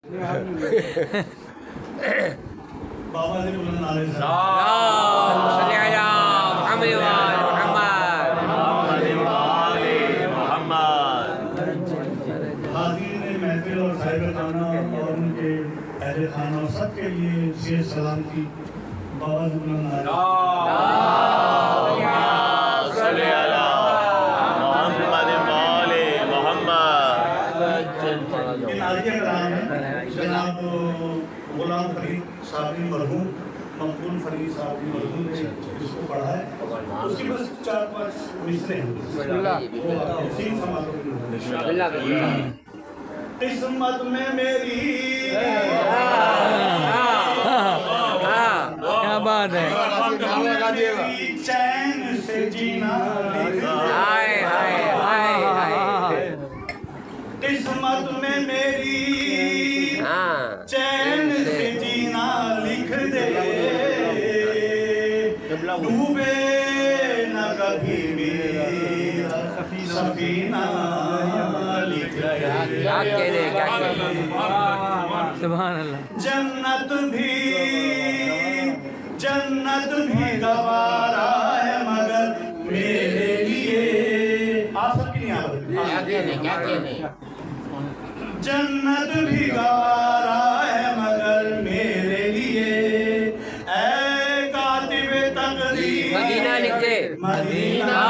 बाबा जी ने बोला नारे से हाज़रीन महफिल और साहिब खाना और उनके अहले खाना और सबके लिए शेर सलाम की बाबा जी ने नारे जनाब गुलाम फरीद साहब मरहूम मकबूल फरीद साहब मरहूम ने इसको पढ़ा है। उसकी बस 4-5 मिसरे हैं। किस्मत में मेरी क्या बात है। चैन से जीना किस्मत में मेरी चैन से जीना लिख दे डूबे न कभी मेरा सफीना लिख दे। सुभान अल्लाह। जन्नत भी गवारा है मगर मेरे लिए आप सबकी नहीं आ रही। जन्नत भी गवारा है मगर मेरे लिए ऐ कातिब तकदीर मदीना लिख दे। मदीना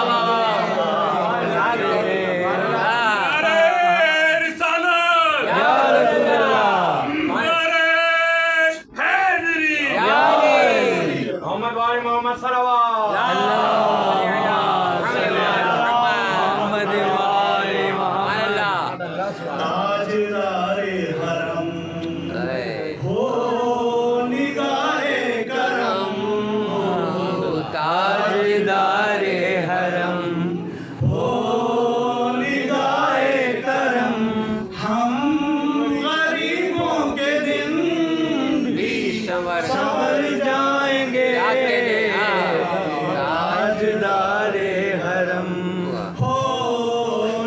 ताजदारे हरम हो निगाहे करम ताजदारे हरम हो निगाहे करम हम गरीबों के दिन भी संवर जाएंगे। ताजदारे हरम हो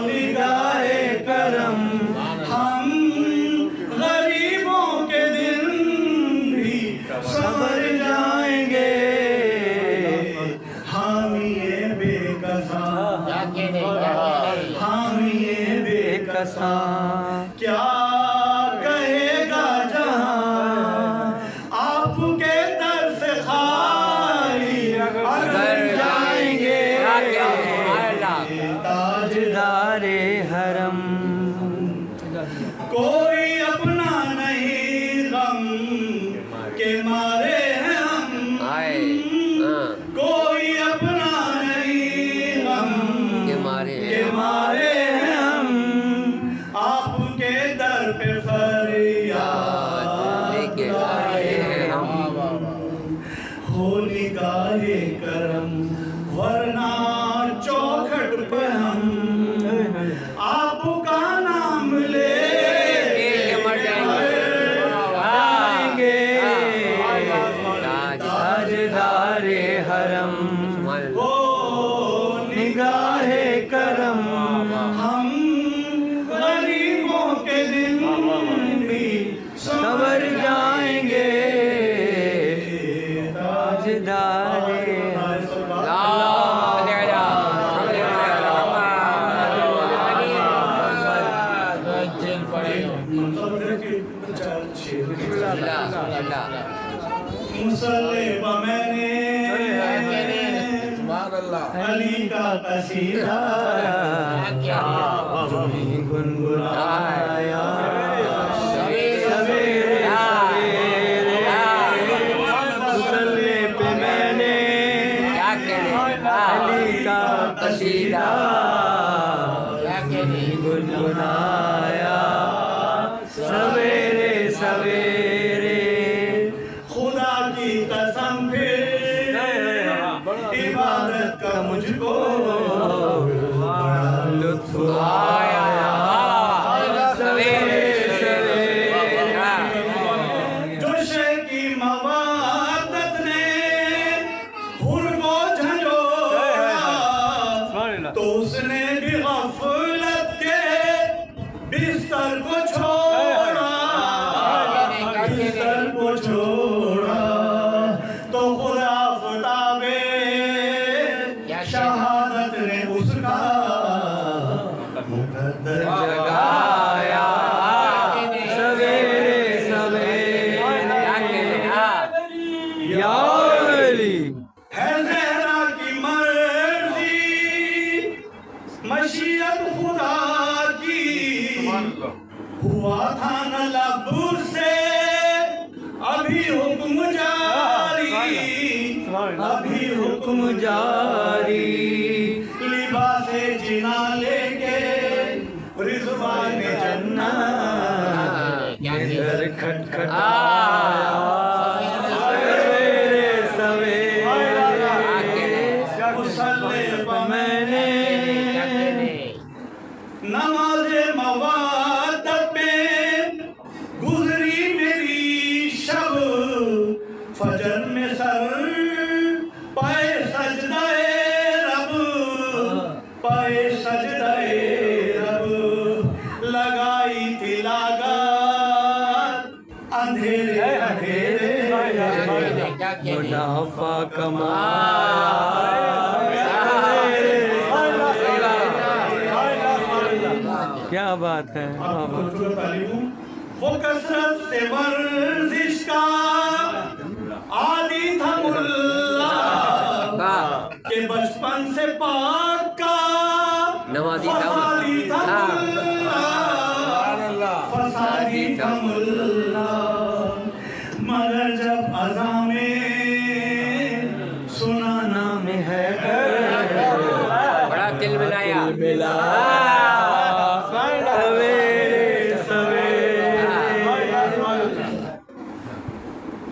निगाहे करम हम गरीबों के दिन भी संवर जाएंगे। हामिए बेकसा हामिए बेकसा क्या कहेगा जहां आपके दर से खाली अगर जाएंगे। ताजदारे हरम कोई अपना नहीं गम के मारे हैं हम कोई अपना नहीं गम के मारे हैं हम आपके दर पे फरियाद लेके आए हैं हम हो निगाहे करम वरना चौखट पे हम आपका नाम ले जाएंगे। ताजदारे हरम हो निगाहे करम हम गरीबों के दिन भी सवर जाएंगे। ताजदारे मुसल्ले पर मैंने अली का कसीदा गुनगुनाया मुसल्ले पे मैंने अली का कसीदा गुनगुनाया सवेरे सवेरे। खुदा की कसम फिर इबादत का मुझको लुत्फ आया सवेरे सवेरे। जोशे की मवादत ने हुर को झंझोड़ा तो बिस्तर को छोड़ा तो खुदा आफताबे शहादत ने उसका मुकद्दर जगाया सवेरे सवेरे या अली है ज़हरा की मर्जी मशीयत खुदा की हुआ था न लब से अभी हुक्म जारी लिबासे जिना लेके रिज़वान जन्नत घर खटखटाया सवेरे सवेरे मुसल्ले पर मैंने नमाज़े मवादत में गुज़री मेरी शब फजर में सर पाए सजदाए रब लगाई थी लागत अंधेरे मुनाफा कमाया क्या बात है वो कसरत से वर्जिश का आदि था मुल्ला के बचपन से पाक का फसादी था मुल्ला मगर जब अज़ा में सुना नाम है बड़ा दिल मिलाया सवेरे सवेरे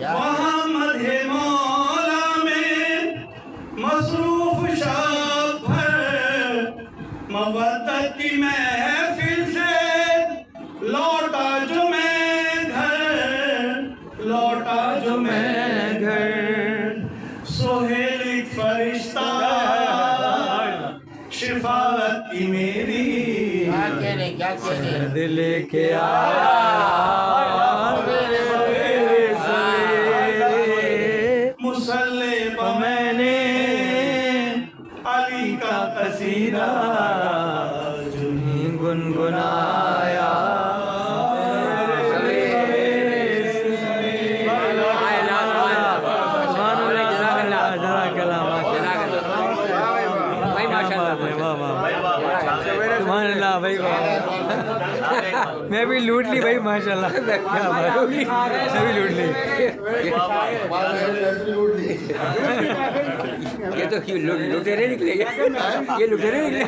वहाँ मध्य मौला में मसरूफ शब भर मवद्दत की महफिल से लौटा जो मैं घर सोहेल एक फरिश्ता शिफाअत की मेरी दिल के आया सवेरे सवेरे मुसल्ले पर मैंने अली का कसीदा गुनगुनाया भाई मैं भी लूट ली भाई माशाल्लाह क्या बात होगी मैं भी लूट ली ये तो लुटेरे निकले ये लुटेरे निकले